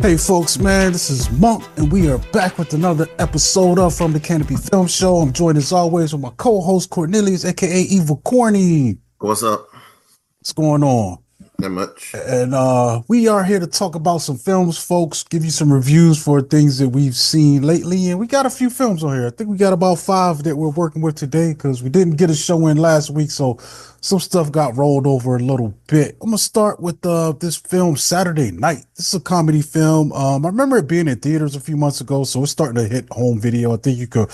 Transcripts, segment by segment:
Hey folks, man, this is Monk, and we are back with another episode of From the Canopy Film Show. I'm joined as always with my co-host Cornelius, aka Evil Corny. What's up? What's going on? Not much. And we are here to talk about some films, folks, give you some reviews for things that we've seen lately. And we got a few films on here. I think we got about 5 that we're working with today because we didn't get a show in last week, so some stuff got rolled over a little bit. I'm gonna start with this film, Saturday Night. This is a comedy film. I remember it being in theaters a few months ago, so it's starting to hit home video. I think you could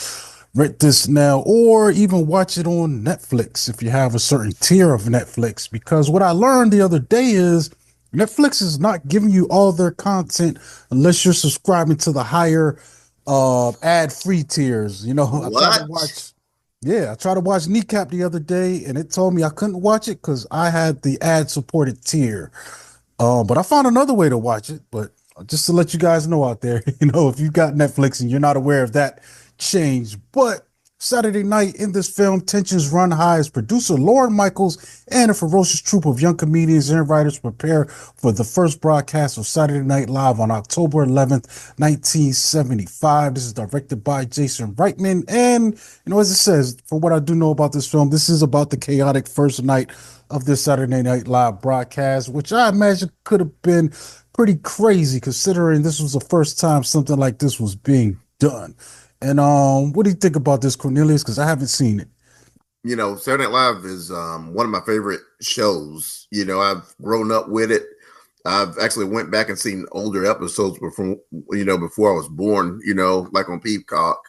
rent this now or even watch it on Netflix if you have a certain tier of Netflix, because what I learned the other day is Netflix is not giving you all their content unless you're subscribing to the higher ad-free tiers. You know, What? I tried to watch Kneecap the other day and it told me I couldn't watch it because I had the ad-supported tier. But I found another way to watch it. But just to let you guys know out there, if you got Netflix and you're not aware of that change. But Saturday Night, in this film, tensions run high as producer Lorne Michaels and a ferocious troupe of young comedians and writers prepare for the first broadcast of Saturday Night Live on October 11th, 1975. This is directed by Jason Reitman. And, as it says, from what I do know about this film, this is about the chaotic first night of this Saturday Night Live broadcast, which I imagine could have been pretty crazy considering this was the first time something like this was being done. And what do you think about this, Cornelius? Because I haven't seen it. Saturday Night Live is one of my favorite shows. I've grown up with it. I've actually went back and seen older episodes before I was born, like on Peacock.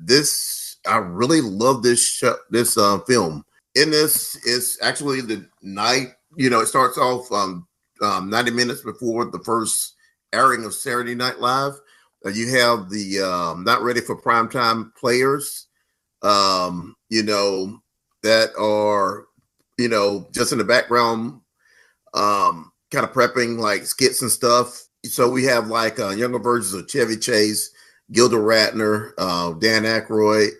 I really love this show, this film. In this, it's actually the night, it starts off 90 minutes before the first airing of Saturday Night Live. You have the not ready for primetime players, that are, just in the background, kind of prepping like skits and stuff. So we have like younger versions of Chevy Chase, Gilda Radner, Dan Aykroyd,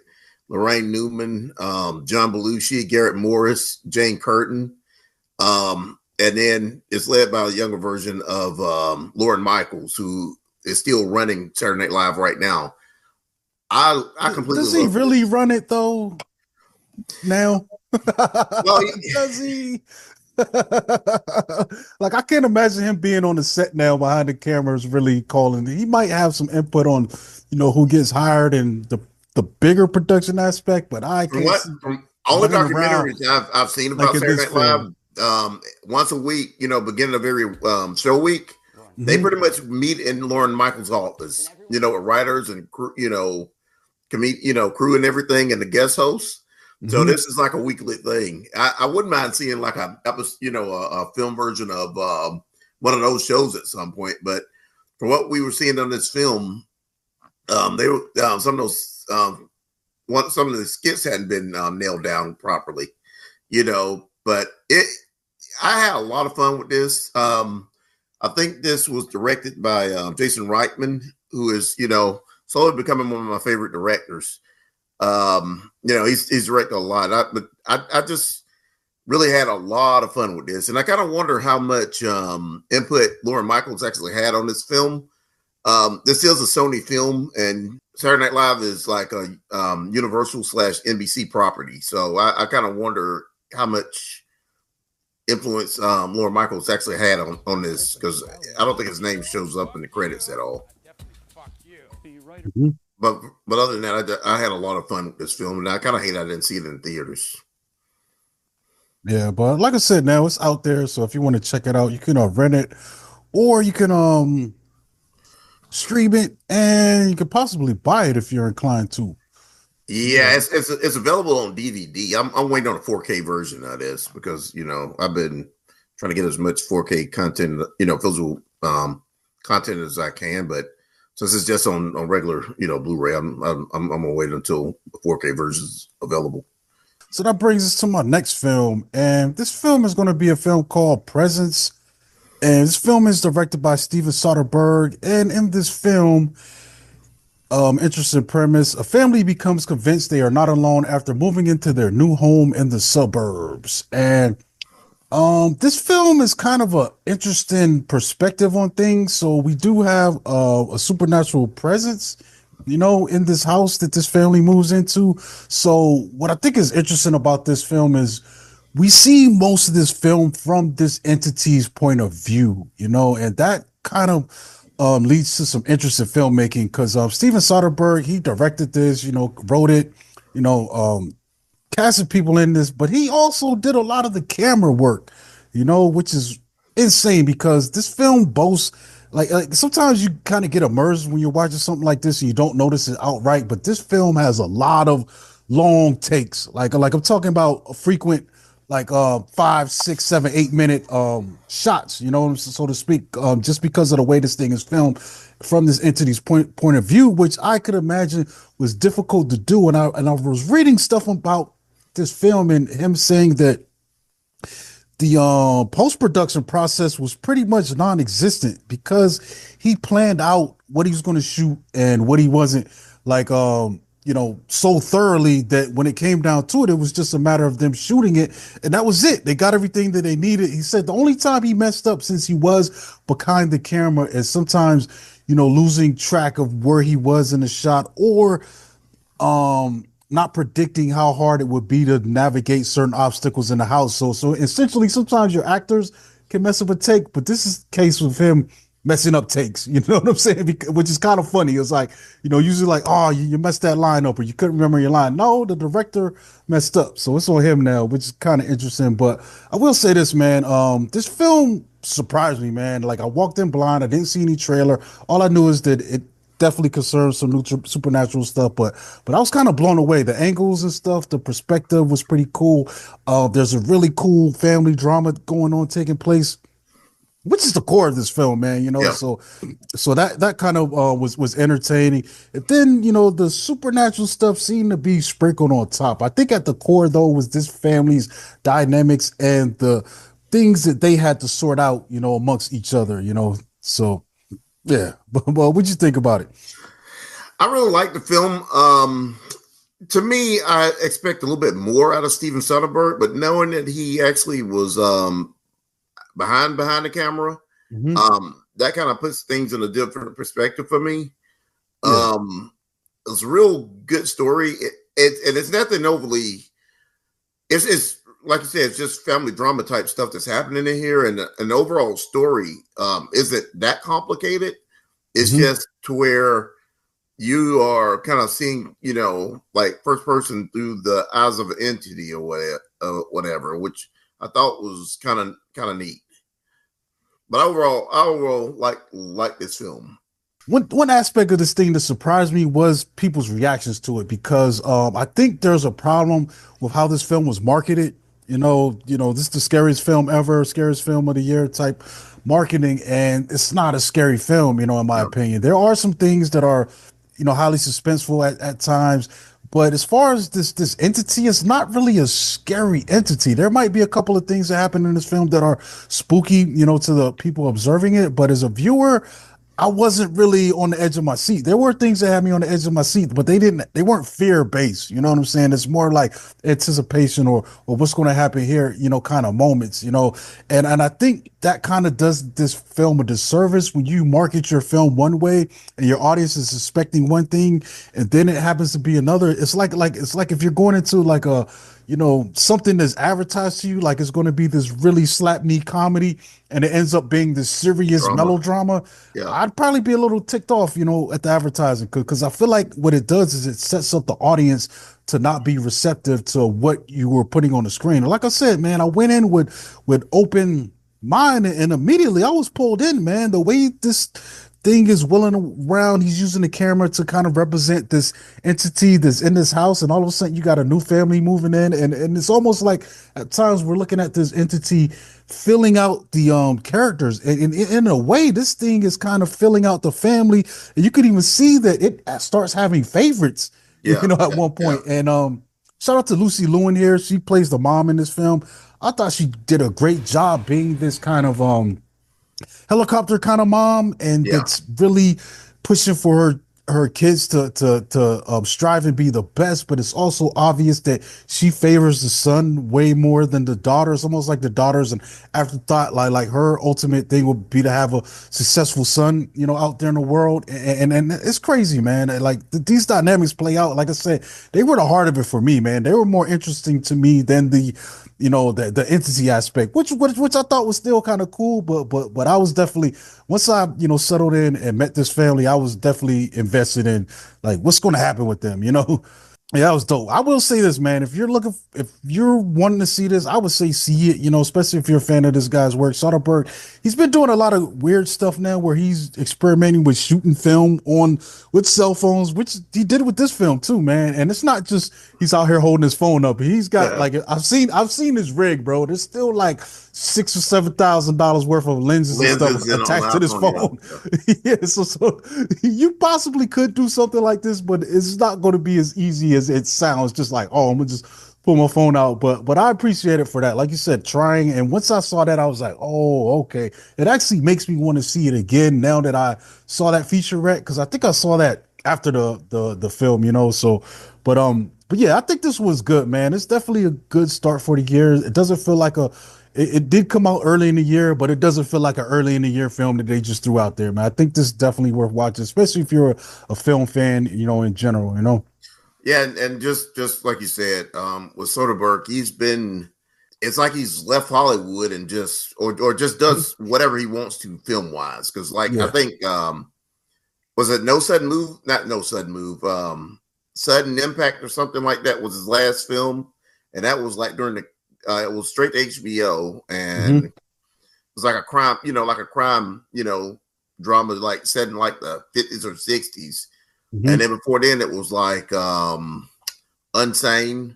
Lorraine Newman, John Belushi, Garrett Morris, Jane Curtin. And then it's led by a younger version of Lorne Michaels, who is still running Saturday Night Live right now. I completely does he really run it though now? Well, does he? Like, I can't imagine him being on the set now behind the cameras really calling. He might have some input on who gets hired and the bigger production aspect, but I can't from all the documentaries I've seen about Saturday Night Live, once a week, beginning of every show week, they pretty much meet in Lorne Michaels' office, with writers and crew, crew and everything, and the guest hosts. So this is like a weekly thing. I wouldn't mind seeing like a film version of one of those shows at some point. But from what we were seeing on this film, they were some of the skits hadn't been nailed down properly, But I had a lot of fun with this. I think this was directed by Jason Reitman, who is, slowly becoming one of my favorite directors. He's directed a lot. I just really had a lot of fun with this. And I kind of wonder how much input Lorne Michaels actually had on this film. This is a Sony film, and Saturday Night Live is like a Universal / NBC property. So I kind of wonder how much influence Lorne Michaels actually had on this, because I don't think his name shows up in the credits at all. But other than that, I had a lot of fun with this film, and I kind of hate I didn't see it in theaters. Yeah, but like I said, now it's out there, so if you want to check it out, you can rent it, or you can stream it, and you could possibly buy it if you're inclined to. Yeah, it's available on DVD. I'm waiting on a 4K version of this because I've been trying to get as much 4K content, physical content as I can. But since it's just on regular Blu-ray, I'm gonna wait until the 4K version is available. So that brings us to my next film, and this film is going to be a film called Presence. And this film is directed by Steven Soderbergh, and in this film, interesting premise. A family becomes convinced they are not alone after moving into their new home in the suburbs. And This film is kind of a interesting perspective on things. So we do have a supernatural presence, in this house that this family moves into. So what I think is interesting about this film is we see most of this film from this entity's point of view, and that kind of leads to some interesting filmmaking because Steven Soderbergh, he directed this, wrote it, you know, um, casting people in this, but he also did a lot of the camera work, which is insane because this film boasts like sometimes you kind of get immersed when you're watching something like this and you don't notice it outright, but this film has a lot of long takes. Like I'm talking about a frequent like 5, 6, 7, 8 minute shots, so to speak, just because of the way this thing is filmed from this entity's point of view, which I could imagine was difficult to do. And I was reading stuff about this film and him saying that the post production process was pretty much non-existent because he planned out what he was going to shoot and what he wasn't, like so thoroughly that when it came down to it, it was just a matter of them shooting it, and that was it. They got everything that they needed. He said the only time he messed up, since he was behind the camera, is sometimes losing track of where he was in the shot, or not predicting how hard it would be to navigate certain obstacles in the house. So essentially sometimes your actors can mess up a take, but this is the case with him messing up takes. You know what I'm saying? Which is kind of funny. It's like, usually like, oh, you messed that line up or you couldn't remember your line. No, the director messed up. So it's on him now, which is kind of interesting. But I will say this, man. This film surprised me, man. Like I walked in blind. I didn't see any trailer. All I knew is that it definitely concerns some supernatural stuff, but I was kind of blown away. The angles and stuff, the perspective was pretty cool. There's a really cool family drama going on, taking place, which is the core of this film, man. Yeah. So that kind of was entertaining. And then the supernatural stuff seemed to be sprinkled on top. I think at the core though was this family's dynamics and the things that they had to sort out, amongst each other. So yeah, but what'd you think about it? I really like the film. To me, I expect a little bit more out of Steven Soderbergh, but knowing that he actually was behind the camera, Mm-hmm. that kind of puts things in a different perspective for me. Yeah. It's a real good story. And it's nothing overly. It's like you said, it's just family drama type stuff that's happening in here, and an overall story isn't that complicated. It's Mm-hmm. just to where you are kind of seeing, like first person through the eyes of an entity or whatever, which I thought was kind of neat. But overall, I overall like this film. One aspect of this thing that surprised me was people's reactions to it because I think there's a problem with how this film was marketed. This is the scariest film ever, scariest film of the year type marketing, and it's not a scary film, in my Yeah, opinion. There are some things that are, highly suspenseful at times, but as far as this entity, it's not really a scary entity. There might be a couple of things that happen in this film that are spooky, to the people observing it, but as a viewer, I wasn't really on the edge of my seat. There were things that had me on the edge of my seat, but they weren't fear based. You know what I'm saying? It's more like anticipation or what's going to happen here, kind of moments, and I think that kind of does this film a disservice when you market your film one way and your audience is expecting one thing and then it happens to be another. It's like if you're going into like a something that's advertised to you like it's going to be this really slap knee comedy and it ends up being this serious drama. melodrama. Yeah, I'd probably be a little ticked off, at the advertising because I feel like what it does is it sets up the audience to not be receptive to what you were putting on the screen. Like I said, man, I went in with open mind and immediately I was pulled in, man. The way this thing is wheeling around, he's using the camera to kind of represent this entity that's in this house, and all of a sudden you got a new family moving in, and it's almost like at times we're looking at this entity filling out the characters, and in a way this thing is kind of filling out the family, and you could even see that it starts having favorites, yeah, at yeah, one yeah. point. And shout out to Lucy Lewin here. She plays the mom in this film. I thought she did a great job being this kind of helicopter kind of mom, and Yeah. that's really pushing for her her kids to strive and be the best, but it's also obvious that she favors the son way more than the daughter. It's almost like the daughter's an afterthought. Like her ultimate thing would be to have a successful son, out there in the world. And it's crazy, man. Like these dynamics play out. Like I said, they were the heart of it for me, man. They were more interesting to me than the entity aspect, which I thought was still kind of cool, but I was definitely, once I settled in and met this family, I was definitely invested in like what's going to happen with them. Yeah, that was dope. I will say this, man. If you're wanting to see this, I would say see it, especially if you're a fan of this guy's work. Soderbergh, he's been doing a lot of weird stuff now where he's experimenting with shooting film with cell phones, which he did with this film too, man. And it's not just he's out here holding his phone up. He's got like I've seen his rig, bro. There's still like $6,000 or $7,000 worth of lenses and stuff attached to this phone. Yeah, so you possibly could do something like this, but it's not going to be as easy as it sounds. Just like, oh, I'm gonna just pull my phone out. But I appreciate it for that. Like you said, trying. And once I saw that, I was like, oh, okay. It actually makes me want to see it again now that I saw that featurette, because I think I saw that after the film, So, but yeah, I think this was good, man. It's definitely a good start for the year. It doesn't feel like it did come out early in the year, but it doesn't feel like an early in the year film that they just threw out there, man. I think this is definitely worth watching, especially if you're a film fan, in general. Yeah, and just like you said, with Soderbergh, it's like he's left Hollywood and just does whatever he wants to film wise. Because I think was it No Sudden Move? Not No Sudden Move. Sudden Impact or something like that was his last film, and that was like during the it was straight to HBO, and it was like a crime, drama like set in like the 50s or 60s. And then before then it was like Unsane.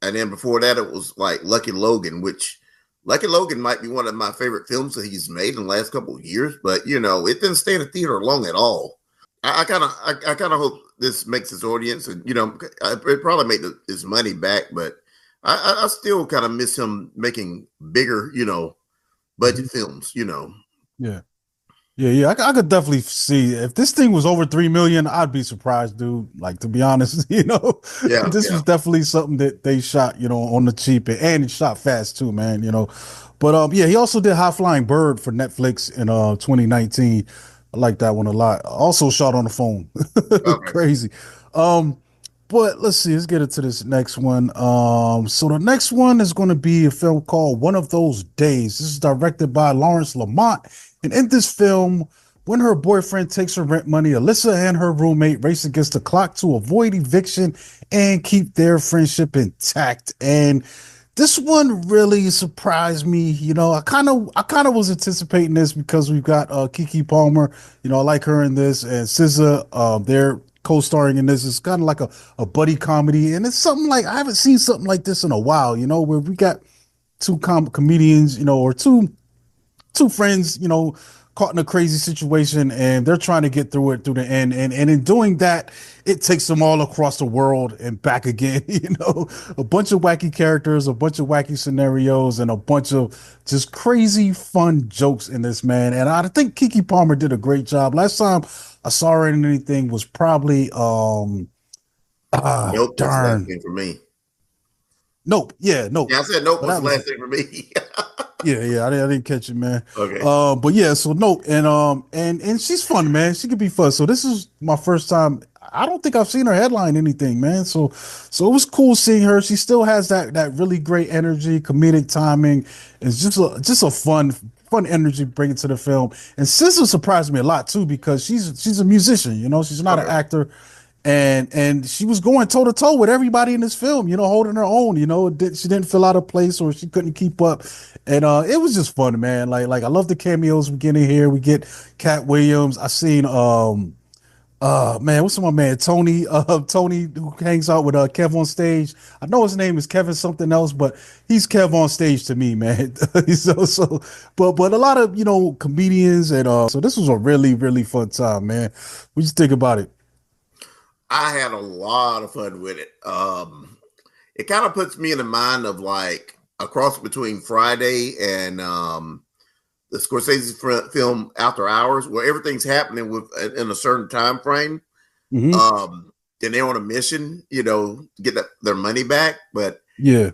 And then before that it was like Lucky Logan, which Lucky Logan might be one of my favorite films that he's made in the last couple of years, but it didn't stay in the theater long at all. I kind of hope this makes its audience, and it probably made his money back, but I still kind of miss him making bigger, budget films, Yeah. Yeah. I could definitely see if this thing was over 3 million, I'd be surprised, dude. Like, to be honest, this was definitely something that they shot, on the cheap, and it shot fast too, man. But yeah, he also did High Flying Bird for Netflix in 2019. I like that one a lot. Also shot on the phone. Okay. Crazy. But let's see, let's get into this next one. So the next one is going to be a film called One of Those Days. This is directed by Lawrence Lamont. And in this film, when her boyfriend takes her rent money, Alyssa and her roommate race against the clock to avoid eviction and keep their friendship intact. And this one really surprised me. I kind of was anticipating this because we've got Keke Palmer. I like her in this, and SZA. They're co-starring in this. It's kind of like a buddy comedy, and it's something like I haven't seen something like this in a while. Where we got two comedians, or two friends, caught in a crazy situation, and they're trying to get through it through the end. And in doing that, it takes them all across the world and back again. A bunch of wacky characters, a bunch of wacky scenarios, and a bunch of just crazy fun jokes in this, man. And I think Keke Palmer did a great job. Last time I saw her in anything was probably Nope, that's the last thing for me. Nope. Yeah, Nope. Yeah, I said Nope was the last thing for me. Yeah, I didn't catch it, man. Okay. But yeah, so Nope, and she's fun, man. She could be fun. So this is my first time. I don't think I've seen her headline anything, man. So it was cool seeing her. She still has that really great energy, comedic timing. It's just a fun energy bringing to the film. And SZA surprised me a lot too, because she's a musician. She's not an actor. And she was going toe to toe with everybody in this film, holding her own. She didn't feel out of place, or she couldn't keep up, and it was just fun, man. Like I love the cameos we get in here. We get Cat Williams. I seen man, what's my man Tony who hangs out with Kev on stage. I know his name is Kevin something else, but he's Kev on stage to me, man. But a lot of comedians, and so this was a really really fun time, man. What you think about it? I had a lot of fun with it. It kind of puts me in the mind of like a cross between Friday and the Scorsese film After Hours, where everything's happening in a certain time frame, Mm-hmm. And they're on a mission, to get their money back. But Yeah.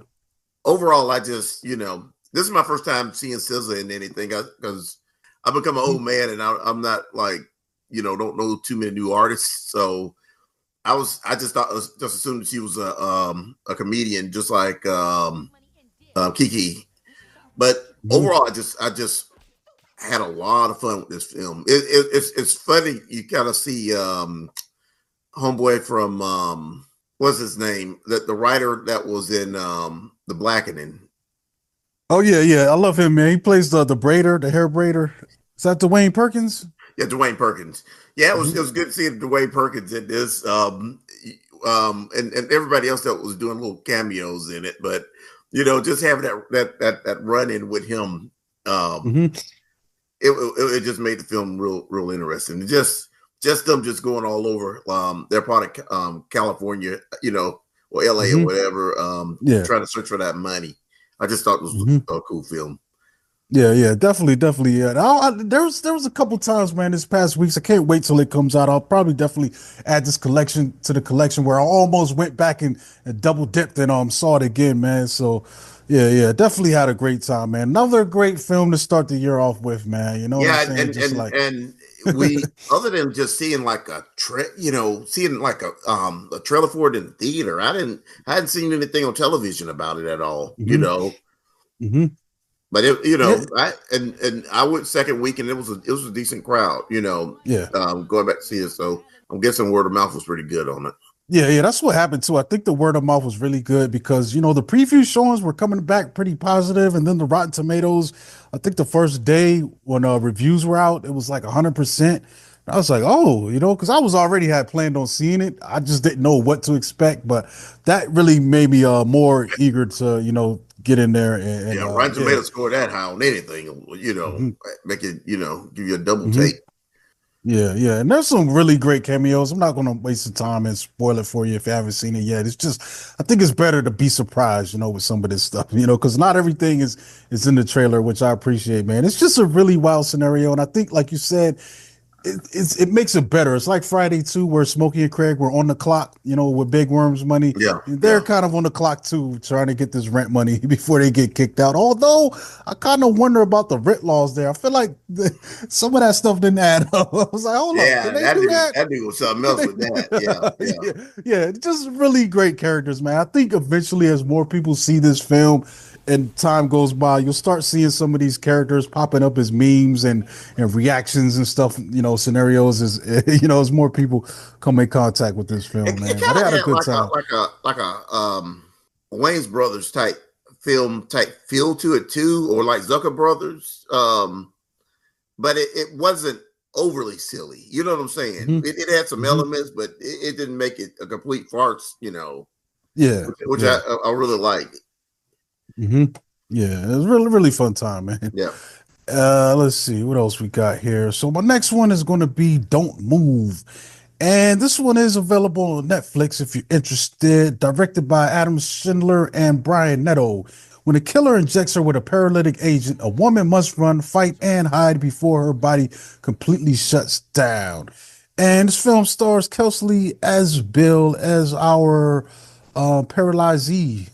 overall, I just, this is my first time seeing SZA in anything because I've become an old man and I'm not like, don't know too many new artists. So I just thought, just assumed she was a comedian, just like Kiki. But Mm-hmm. overall, I just had a lot of fun with this film. It's funny. You kind of see homeboy from what's his name? The writer that was in The Blackening. Oh yeah, yeah. I love him, man. He plays the braider, the hair braider. Is that Dwayne Perkins? Yeah, Dwayne Perkins. Yeah, Mm-hmm. it was good seeing Dwayne Perkins in this. And everybody else that was doing little cameos in it, but just having that run in with him, Mm-hmm. it just made the film real interesting. Just them just going all over. They're part of California, or LA or Mm-hmm. whatever, Yeah. trying to search for that money. I just thought it was Mm-hmm. a cool film. Yeah, yeah, definitely, definitely. Yeah, there was a couple times, man, this past weeks. I can't wait till it comes out. I'll probably definitely add this collection to the collection where I almost went back and double dipped and saw it again, man. So, yeah, yeah, definitely had a great time, man. Another great film to start the year off with, man. You know what I'm Yeah, saying? Just like, and we other than just seeing like seeing like a trailer for it in the theater. I hadn't seen anything on television about it at all. hmm hmm But it, yeah, and I went second week and it was a decent crowd, yeah. going back to see it. So I'm guessing word of mouth was pretty good on it. Yeah, yeah, that's what happened too. I think the word of mouth was really good because the preview showings were coming back pretty positive, and then the Rotten Tomatoes. I think the first day when reviews were out, it was like 100%. I was like, oh, because I was already had planned on seeing it. I just didn't know what to expect, but that really made me more eager to get in there and Yeah, Rotten yeah. Tomatoes score that high on anything, hmm make it, give you a double hmm take. Yeah, yeah, and there's some really great cameos. I'm not going to waste the time and spoil it for you if you haven't seen it yet. It's just, I think it's better to be surprised, with some of this stuff, because not everything is in the trailer, which I appreciate, man. It's just a really wild scenario, and I think, like you said, it makes it better. It's like Friday too, where Smokey and Craig were on the clock, with Big Worm's money. Yeah, And they're yeah. kind of on the clock too, trying to get this rent money before they get kicked out. Although I kind of wonder about the rent laws there. I feel like some of that stuff didn't add up. I was like, hold up, can Yeah, they do that? that dude was something Can else they? with that. Yeah, yeah. Yeah, yeah, just really great characters, man. I think eventually, as more people see this film and time goes by, you'll start seeing some of these characters popping up as memes and reactions and stuff, scenarios as as more people come in contact with this It, film, it man. But I kind of had a had good time. like a Wayne's Brothers type film type feel to it too, or like Zucker Brothers. But it wasn't overly silly. You know what I'm saying? hmm It had some hmm elements, but it didn't make it a complete farce. Yeah, Which yeah, I really like. hmm yeah. It was really, really fun time, man. Yeah. Let's see what else we got here. So my next one is going to be Don't Move. And this one is available on Netflix if you're interested. Directed by Adam Schindler and Brian Netto. When a killer injects her with a paralytic agent, a woman must run, fight, and hide before her body completely shuts down. And this film stars Kelsey as Bill as our paralyzee.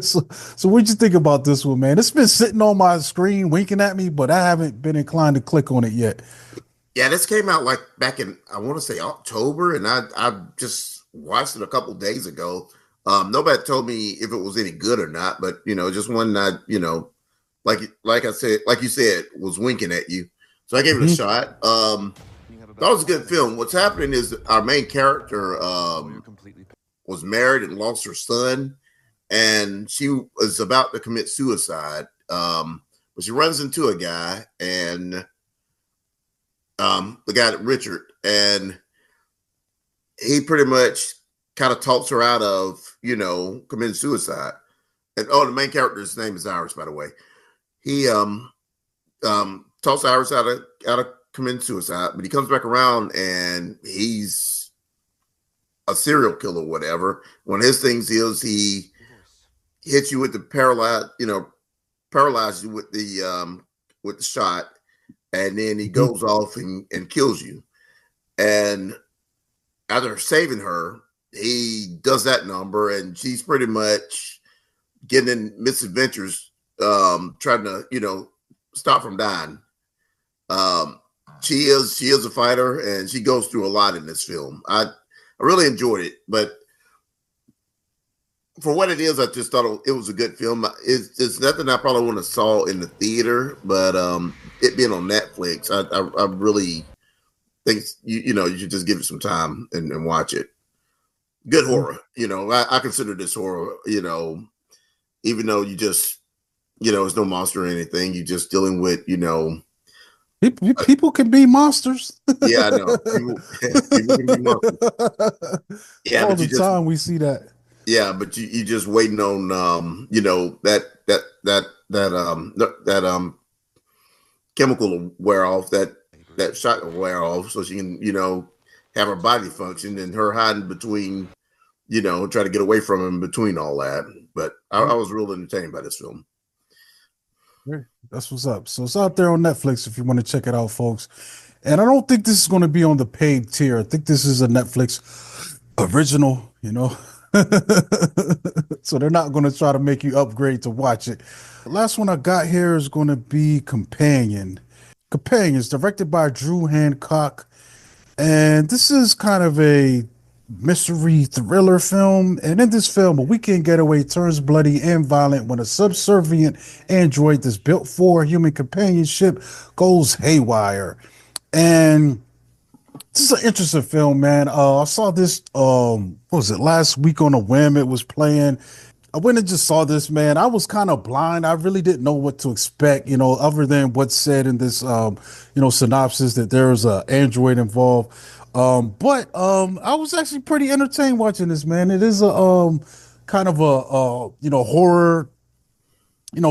So what'd you think about this one, man? It's been sitting on my screen winking at me, but I haven't been inclined to click on it yet. Yeah, this came out like back in I want to say October, and I just watched it a couple days ago. Nobody told me if it was any good or not, but just one night, like I said, like you said, was winking at you. So I gave it a hmm shot. That was a good film. What's happening is our main character was married and lost her son, and she was about to commit suicide. But she runs into a guy, and the guy Richard, and he pretty much kind of talks her out of committing suicide. And the main character's name is Iris, by the way. He talks Iris out of committing suicide, but he comes back around and he's a serial killer, or whatever. One of his things is he hits you with the paralyze you with the shot, and then he hmm goes off and kills you. And after saving her, he does that number, and she's pretty much getting in misadventures, trying to stop from dying. Um, she is a fighter, and she goes through a lot in this film. I really enjoyed it, but for what it is, I just thought it was a good film. It's nothing I probably would have saw in the theater, but it being on Netflix, I really think you should just give it some time and watch it. Good horror, I consider this horror. Even though it's no monster or anything, you're just dealing with people can be monsters. Yeah, I know. People can be monsters. Yeah, all the time we see that. Yeah, but you just waiting on that chemical to wear off, that shot to wear off, so she can have her body function, and her hiding between try to get away from him between all that. But I was real entertained by this film. That's what's up. So it's out there on Netflix if you want to check it out, folks. And I don't think this is going to be on the paid tier. I think this is a Netflix original, So they're not going to try to make you upgrade to watch it. The last one I got here is going to be Companion. Companion is directed by Drew Hancock. And this is kind of a mystery thriller film. And in this film, a weekend getaway turns bloody and violent when a subservient android that's built for human companionship goes haywire. And this is an interesting film, man. I saw this, what was it, last week on a whim. It was playing. I went and just saw this, man. I was kind of blind. I really didn't know what to expect, other than what's said in this, synopsis that there's an android involved. But I was actually pretty entertained watching this, man. It is a kind of a horror,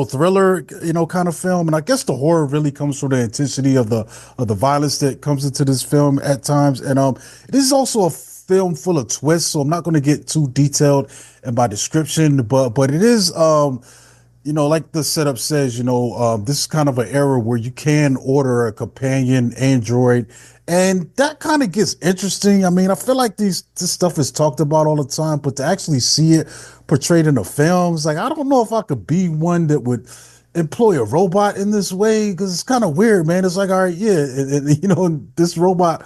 thriller, kind of film. And I guess the horror really comes from the intensity of the violence that comes into this film at times. And it is also a film full of twists, so I'm not going to get too detailed in my description, but it is like the setup says, this is kind of an era where you can order a companion android, and that kind of gets interesting. I mean, I feel like this stuff is talked about all the time, but to actually see it portrayed in a film, it's like, I don't know if I could be one that would employ a robot in this way, because it's kind of weird, man. It's like, all right, yeah, this robot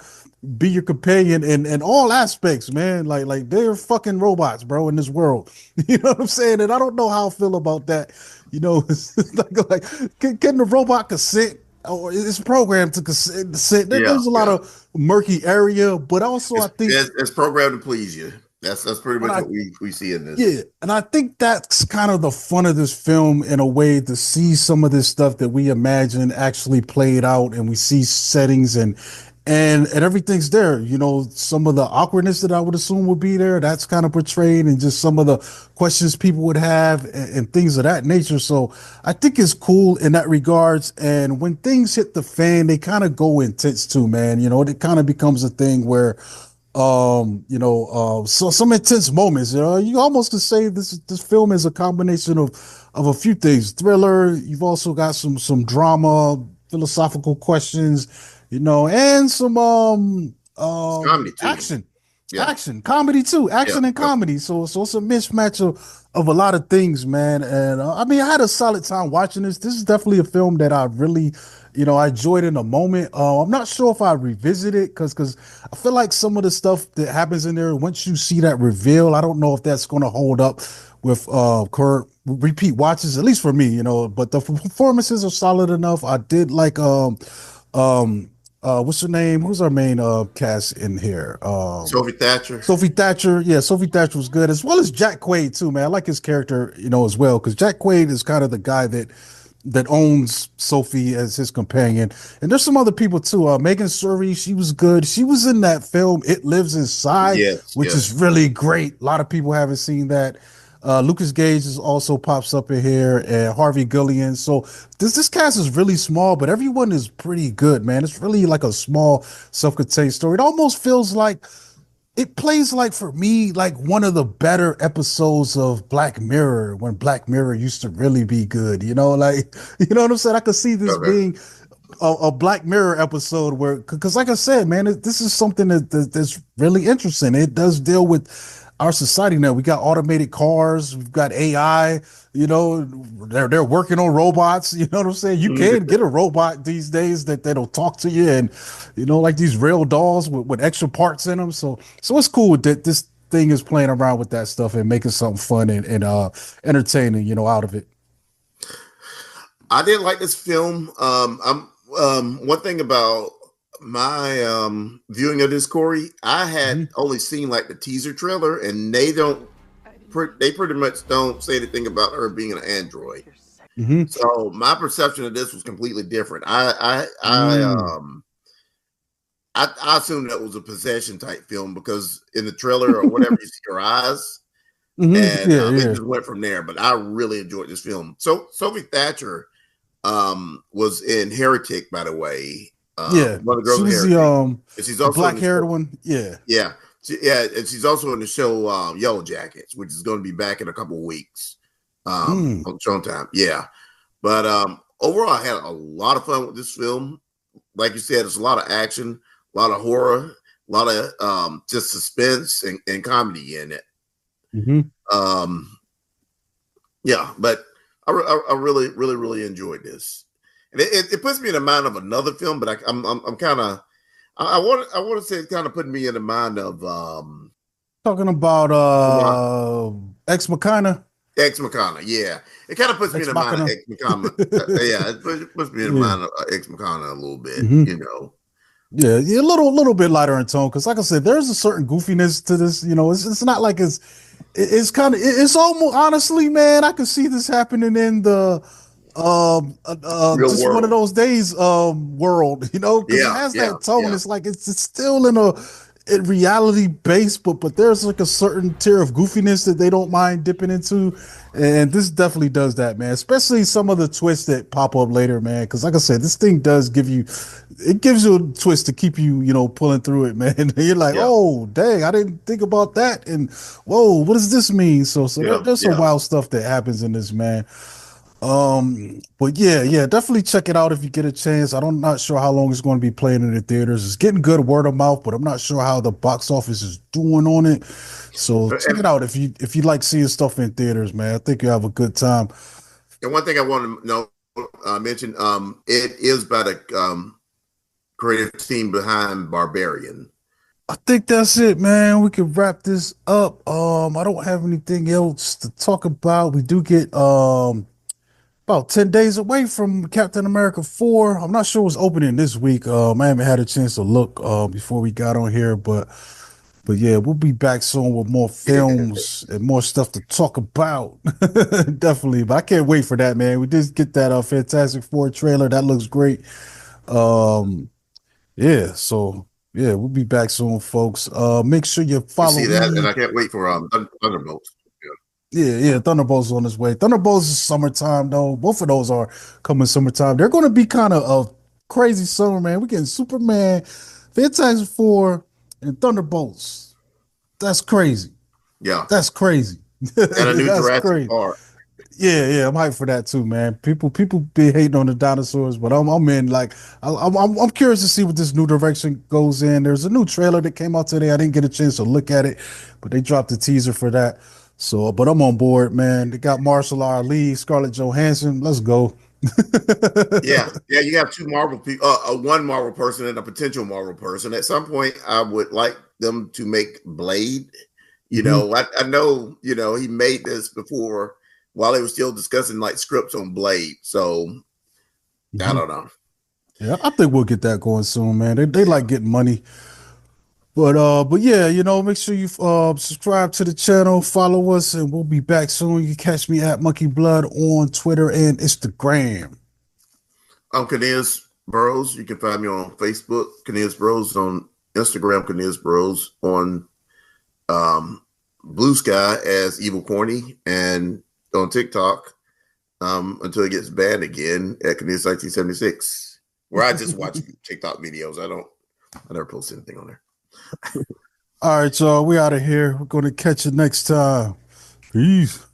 be your companion in all aspects, man. Like they're fucking robots, bro, in this world. You know what I'm saying? And I don't know how I feel about that. Like can the robot consent, or it's programmed to consent? There's a lot of murky area, but also I think it's programmed to please you. That's pretty much what we see in this. Yeah, and I think that's kind of the fun of this film, in a way, to see some of this stuff that we imagine actually played out, and we see settings and everything's there. Some of the awkwardness that I would assume would be there, that's kind of portrayed, and just some of the questions people would have, and things of that nature. So I think it's cool in that regards. And when things hit the fan, they kind of go intense too, man. It kind of becomes a thing where so some intense moments. You almost could say this film is a combination of a few things. Thriller, you've also got some drama, philosophical questions, and some comedy too. Action, comedy too, and comedy. So it's a mismatch of a lot of things, man. And I mean, I had a solid time watching this. This is definitely a film that I really, I enjoyed in a moment. I'm not sure if I revisit it, because I feel like some of the stuff that happens in there, once you see that reveal, I don't know if that's going to hold up with current repeat watches, at least for me, But the performances are solid enough. I did like what's her name? Who's our main cast in here? Sophie Thatcher. Sophie Thatcher. Yeah, Sophie Thatcher was good, as well as Jack Quaid too, man. I like his character, as well, because Jack Quaid is kind of the guy that owns Sophie as his companion. And there's some other people too. Megan Surrey, she was good. She was in that film It Lives Inside, which is really great. A lot of people haven't seen that. Lucas Gage also pops up in here, and Harvey Guillian. So this cast is really small, but everyone is pretty good, man. It's really like a small, self-contained story. It almost feels like it plays, like, for me, like one of the better episodes of Black Mirror, when Black Mirror used to really be good. Like, you know what I'm saying? I could see this being a Black Mirror episode where, because like I said, man, this is something that's really interesting. It does deal with our society now. We got automated cars, we've got AI. You know, they're working on robots. You know what I'm saying? You can get a robot these days that'll talk to you, and like these real dolls with extra parts in them. So it's cool that this thing is playing around with that stuff and making something fun and entertaining. Out of it. I didn't like this film. I'm one thing about my viewing of this, Corey. I had only seen like the teaser trailer, and they pretty much don't say anything about her being an android. So my perception of this was completely different. I assumed that was a possession type film because in the trailer or whatever you see her eyes, and it just went from there. But I really enjoyed this film. So Sophie Thatcher was in Heretic, by the way. One of the girls in Heretic. She's also the black-haired one. Yeah, and she's also in the show Yellow Jackets, which is going to be back in a couple of weeks on Showtime. Yeah, but overall, I had a lot of fun with this film. Like you said, it's a lot of action, a lot of horror, a lot of just suspense and comedy in it. Yeah, but I really, really, really enjoyed this, and it puts me in the mind of another film. But I'm kind of I want to say it's kind of putting me in the mind of talking about Ex Machina. Ex Machina, yeah. It kind of puts me in the mind of Ex Machina. Yeah, it puts me in the mind of Ex Machina a little bit, Yeah, a little bit lighter in tone because, like I said, there's a certain goofiness to this. It's not like it's kind of it's almost honestly, man. I could see this happening in the just world. One of those days world, because it has that tone. Yeah. It's like it's still in reality based, but there's like a certain tier of goofiness that they don't mind dipping into, and this definitely does that, man. Especially some of the twists that pop up later, man. Because like I said, this thing gives you a twist to keep you, pulling through it, man. And you're like, oh dang, I didn't think about that, and whoa, what does this mean? So there's some wild stuff that happens in this, man. But yeah, definitely check it out if you get a chance. I'm not sure how long it's going to be playing in the theaters. It's getting good word of mouth, but I'm not sure how the box office is doing on it. So check it out if you like seeing stuff in theaters, man. I think you have a good time. And one thing I want to mention, it is by the creative team behind Barbarian. I think that's it, man. We can wrap this up. I don't have anything else to talk about. We do get about 10 days away from Captain America 4. I'm not sure what's opening this week. I haven't had a chance to look before we got on here, but yeah, we'll be back soon with more films and more stuff to talk about. Definitely. But I can't wait for that, man. We did get that Fantastic Four trailer. That looks great. Yeah, so yeah, we'll be back soon, folks. Make sure you follow me. And I can't wait for Thunderbolts. Yeah, Thunderbolts on his way. Thunderbolts is summertime, though. Both of those are coming summertime. They're going to be kind of a crazy summer, man. We're getting Superman, Fantastic Four, and Thunderbolts. That's crazy. Yeah. That's crazy. And a new Jurassic Park. Yeah, I'm hyped for that too, man. People be hating on the dinosaurs, but I'm in. Like, I'm curious to see what this new direction goes in. There's a new trailer that came out today. I didn't get a chance to look at it, but they dropped a teaser for that. So, but I'm on board, man. They got Marshall Ali, Scarlett Johansson. Let's go. Yeah. You have two Marvel people, one Marvel person and a potential Marvel person. At some point, I would like them to make Blade. I know, he made this before while they were still discussing like scripts on Blade. So I don't know. Yeah, I think we'll get that going soon, man. They like getting money. But yeah, make sure you subscribe to the channel, follow us, and we'll be back soon. You can catch me at Monkey Blood on Twitter and Instagram. I'm Cornelius Burrows. You can find me on Facebook, Cornelius Burrows, on Instagram, Cornelius Burrows, on Blue Sky as Evil Corny, and on TikTok until it gets banned again at Cornelius 1976, where I just watch TikTok videos. I never post anything on there. All right, y'all. We out of here. We're going to catch you next time. Peace.